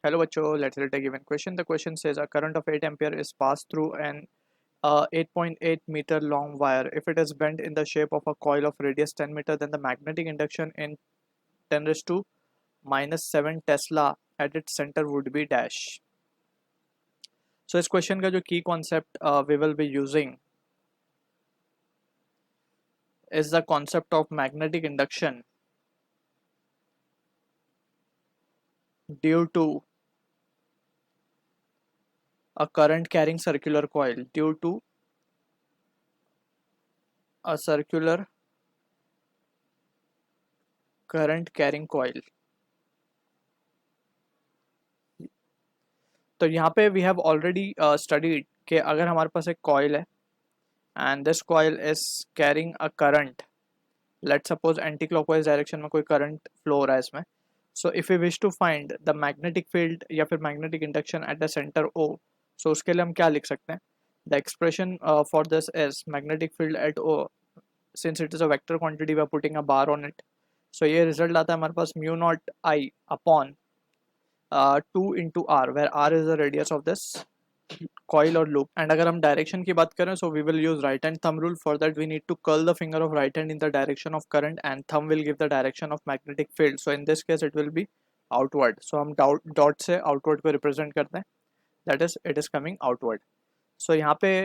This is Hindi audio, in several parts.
Hello बच्चों, let's read a given question. The question says a current of 8 ampere is passed through an 8.8 meter long wire. If it is bent in the shape of a coil of radius 10 meter, then the magnetic induction in 10 raised to minus 7 Tesla at its center would be dash. So इस question का जो key concept we will be using is the concept of magnetic induction due to a current carrying circular coil, due to a circular current carrying coil. तो यहाँ पे वी हैव ऑलरेडी स्टडीड कि अगर हमारे पास एक कॉइल है and this coil is carrying a current, let suppose anti clockwise direction में कोई करंट फ्लो हो रहा है इसमें. So if you wish to find the magnetic field या फिर magnetic induction at the centre O, so उसके लिए हम क्या लिख सकते हैं? The expression for this is magnetic field at O, since it is a vector quantity we are putting a bar on it. सो ये रिजल्ट आता है हमारे पास mu not I upon 2 into r, where r is the radius of this coil or loop. And अगर हम direction की बात करें, so we will use right hand thumb rule. For that we need to curl the finger of right hand in the direction of current and thumb will give the direction of magnetic field. So in this case it will be outward. So हम dot से outward को represent करते हैं, that is it is coming outward. So यहाँ पे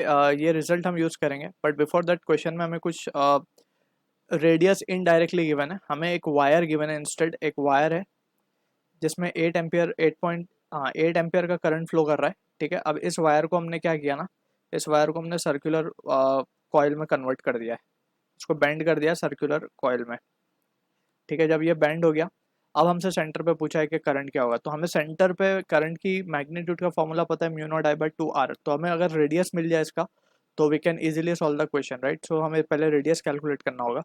ये result हम use करेंगे, but before that question में हमें कुछ radius indirectly given है, हमें एक wire given है, instead एक wire है जिसमें 8 एम्पियर 8 एम्पियर का करंट फ्लो कर रहा है. ठीक है, अब इस वायर को हमने क्या किया ना, इस वायर को हमने सर्कुलर कॉइल में कन्वर्ट कर दिया है, इसको बेंड कर दिया सर्कुलर कॉइल में. ठीक है, जब ये बेंड हो गया, अब हमसे सेंटर पे पूछा है कि करंट क्या होगा. तो हमें सेंटर पे करंट की मैग्नीट्यूड का फॉर्मूला पता है, mu not I bye 2r. तो हमें अगर रेडियस मिल जाए इसका तो we can easily solve the question, right. So हमें पहले रेडियस कैलकुलेट करना होगा.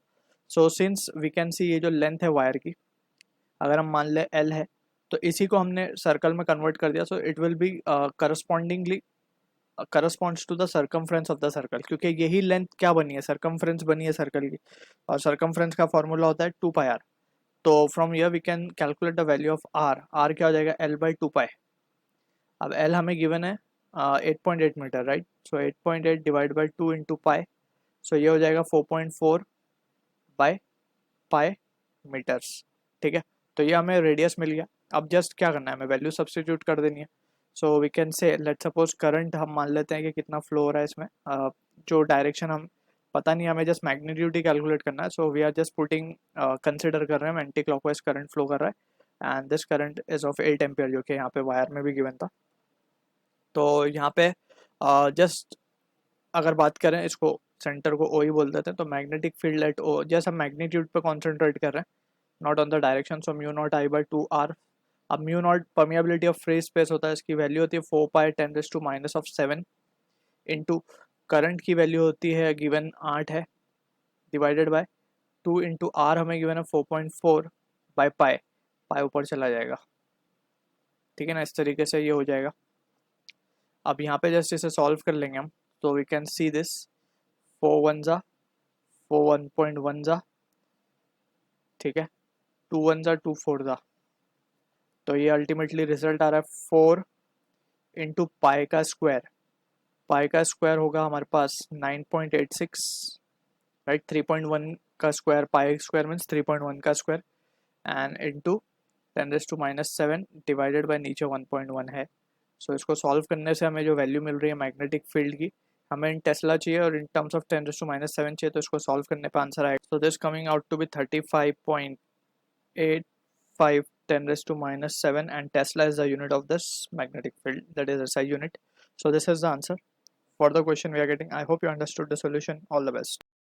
So since we can see ये जो लेंथ है वायर की, अगर हम मान ले l है, तो इसी को हमने सर्कल में कन्वर्ट कर दिया. So it will be correspondingly corresponds to the circumference of the circle, क्योंकि यही लेंथ क्या बनी है, सर्कमफ्रेंस बनी है सर्कल की, और सर्कमफ्रेंस का फॉर्मूला होता है 2πr. तो from here we can calculate the value of r क्या हो जाएगा, l बाई 2π. अब l हमें गिवन है 8.8 meter, right. So 8.8 divide by 2 into pi, so ये हो जाएगा 4.4 बाई पाई मीटर्स. ठीक है, तो ये हमें रेडियस मिल गया. अब जस्ट क्या करना है, हमें वैल्यू सब्स्टिट्यूट कर देनी है. So we can say let suppose current हम मान लेते हैं कि कितना फ्लो हो रहा है इसमें, जो डायरेक्शन हम पता नहीं, हमें जस्ट मैग्नीट्यूड ही कैलकुलेट करना है. So we are just putting consider कर रहे हैं एंटी क्लॉकवाइज करंट फ्लो कर रहा है and this current is of 8 ampere, जो कि यहाँ पे वायर में भी गिवन था. तो यहाँ पे जस्ट अगर बात करें, इसको सेंटर को ओ ही बोल देते हैं. तो मैग्नेटिक फील्ड एट ओ, जैसे हम मैग्नीट्यूड पे कॉन्सेंट्रेट कर रहे हैं, not on the direction. So mu not I by 2r. अब mu naught permeability of free space होता है, इसकी वैल्यू होती है 4π10⁻⁻⁷ इंटू करंट की वैल्यू होती है गिवन 8 है, डिवाइडेड बाय 2 इंटू आर हमें गिवन है 4.4 बाई पाई. पाई ऊपर चला जाएगा. ठीक है ना, इस तरीके से ये हो जाएगा. अब यहाँ पे जस्ट इसे सॉल्व कर लेंगे हम, तो वी कैन सी दिस 4 1 जा 4 1.1 जा, ठीक है, 2 1 जा 2 4 जा. तो ये अल्टीमेटली रिजल्ट आ रहा है 4 इंटू पाई का स्क्वायर. पाई का स्क्वायर होगा हमारे पास 9.86, राइट. 3.1 का स्क्वायर, पाई स्क्वायर मीन्स 3.1 का square, and into 10⁻⁷ divided by नीचे 1.1 है. सो इसको सॉल्व करने से हमें जो वैल्यू मिल रही है मैग्नेटिक फील्ड की, हमें इन टेस्ला चाहिए और इन टर्म्स ऑफ 10⁻⁷ चाहिए. तो इसको सॉल्व करने पे आंसर आएगा. So this coming out to be 35.85 10⁻⁷, and Tesla is the unit of this magnetic field, that is SI unit. So this is the answer for the question we are getting. I hope you understood the solution. All the best.